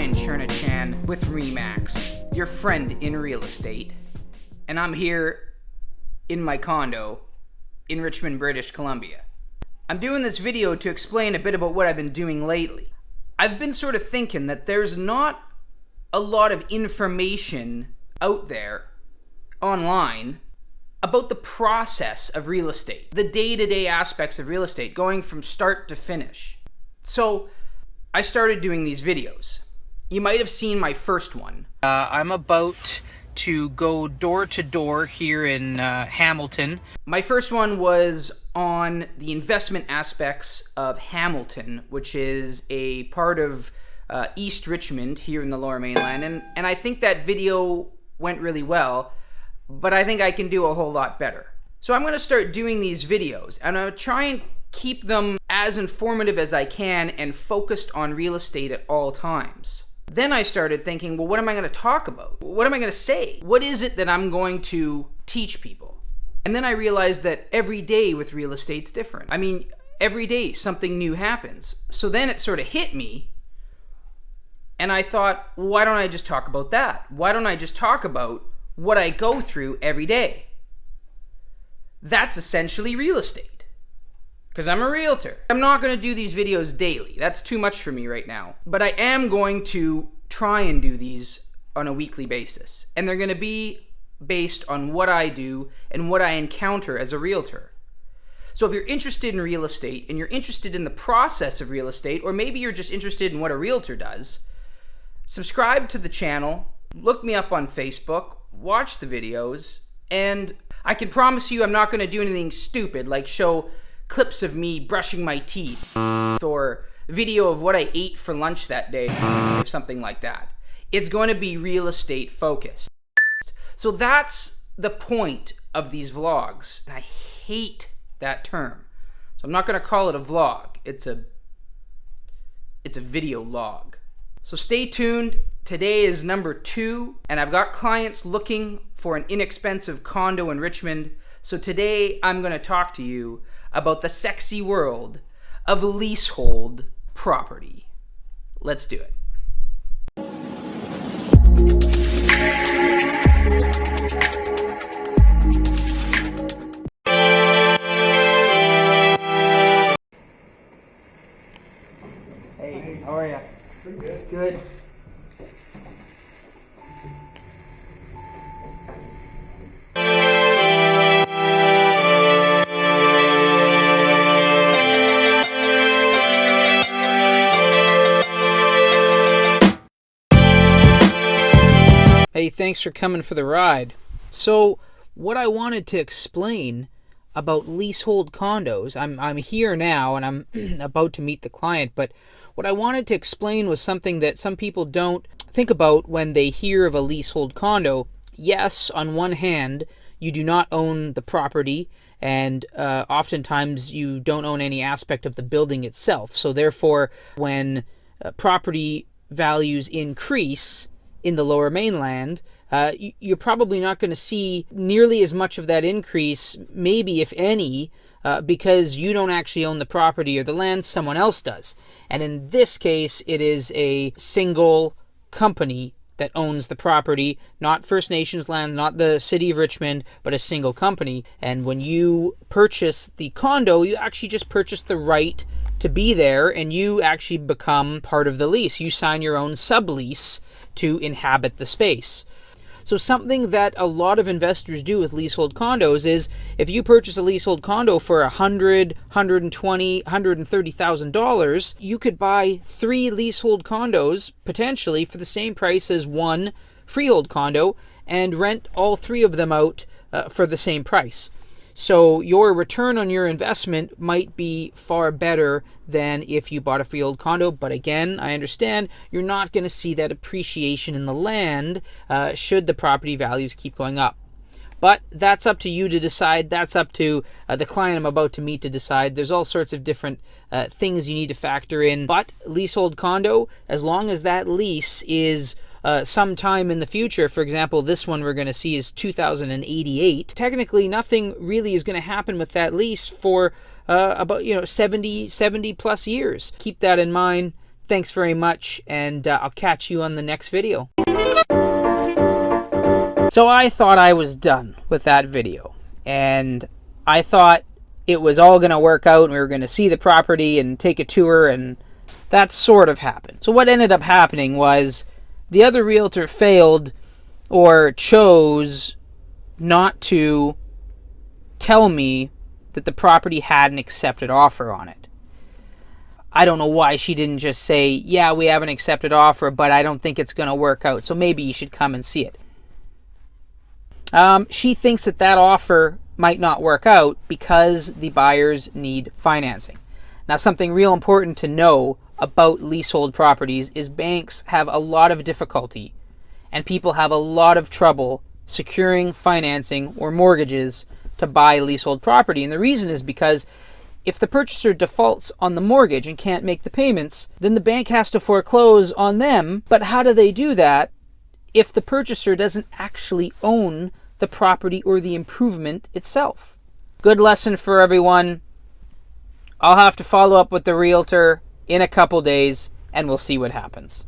Ryan Chernochan with Remax, your friend in real estate, and I'm here in my condo in Richmond, British Columbia. I'm doing this video to explain a bit about what I've been doing lately. I've been sort of thinking that there's not a lot of information out there online about the process of real estate, the day-to-day aspects of real estate, going from start to finish. So I started doing these videos. You might have seen my first one. I'm about to go door to door here in Hamilton. My first one was on the investment aspects of Hamilton, which is a part of East Richmond here in the Lower Mainland. And I think that video went really well, but I think I can do a whole lot better. So I'm going to start doing these videos, and I'm going to try and keep them as informative as I can and focused on real estate at all times. Then I started thinking, well, what am I going to talk about? What am I going to say? What is it that I'm going to teach people? And then I realized that every day with real estate's different. I mean, every day something new happens. So then it sort of hit me, and I thought, well, why don't I just talk about that? Why don't I just talk about what I go through every day? That's essentially real estate. Because I'm a realtor. I'm not going to do these videos daily. That's too much for me right now. But I am going to try and do these on a weekly basis. And they're going to be based on what I do and what I encounter as a realtor. So if you're interested in real estate and you're interested in the process of real estate, or maybe you're just interested in what a realtor does, subscribe to the channel, look me up on Facebook, watch the videos, and I can promise you I'm not going to do anything stupid like show clips of me brushing my teeth or video of what I ate for lunch that day or something like that. It's going to be real estate focused. So that's the point of these vlogs. And I hate that term. So I'm not going to call it a vlog. It's a video log. So stay tuned. Today is number 2, and I've got clients looking for an inexpensive condo in Richmond. So today I'm going to talk to you about the sexy world of leasehold property. Let's do it. Hey, how are you? Pretty good. Good. Hey, thanks for coming for the ride. So, what I wanted to explain about leasehold condos, I'm here now and I'm about to meet the client, but what I wanted to explain was something that some people don't think about when they hear of a leasehold condo. Yes, on one hand, you do not own the property, and oftentimes you don't own any aspect of the building itself. So therefore, when property values increase in the Lower Mainland, you're probably not going to see nearly as much of that increase, maybe if any, because you don't actually own the property or the land, someone else does. And in this case, it is a single company that owns the property, not First Nations land, not the city of Richmond, but a single company. And when you purchase the condo, you actually just purchase the right to be there, and you actually become part of the lease. You sign your own sublease to inhabit the space. So something that a lot of investors do with leasehold condos is if you purchase a leasehold condo for $100,000, $120,000, $130,000, you could buy 3 leasehold condos potentially for the same price as 1 freehold condo and rent all 3 of them out for the same price. So your return on your investment might be far better than if you bought a freehold condo. But again, I understand you're not going to see that appreciation in the land should the property values keep going up. But that's up to you to decide. That's up to the client I'm about to meet to decide. There's all sorts of different things you need to factor in. But leasehold condo, as long as that lease is sometime in the future, for example, this one we're going to see is 2088, technically nothing really is going to happen with that lease for about 70 plus years. Keep that in mind. Thanks very much, and I'll catch you on the next video. So I thought I was done with that video, and I thought it was all going to work out and we were going to see the property and take a tour, and that sort of happened. So what ended up happening was the other realtor failed or chose not to tell me that the property had an accepted offer on it. I don't know why she didn't just say, yeah, we have an accepted offer, but I don't think it's going to work out, so maybe you should come and see it. She thinks that that offer might not work out because the buyers need financing. Now, something real important to know about leasehold properties is banks have a lot of difficulty and people have a lot of trouble securing financing or mortgages to buy leasehold property. And the reason is because if the purchaser defaults on the mortgage and can't make the payments, then the bank has to foreclose on them. But how do they do that if the purchaser doesn't actually own the property or the improvement itself? Good lesson for everyone. I'll have to follow up with the realtor in a couple days and we'll see what happens.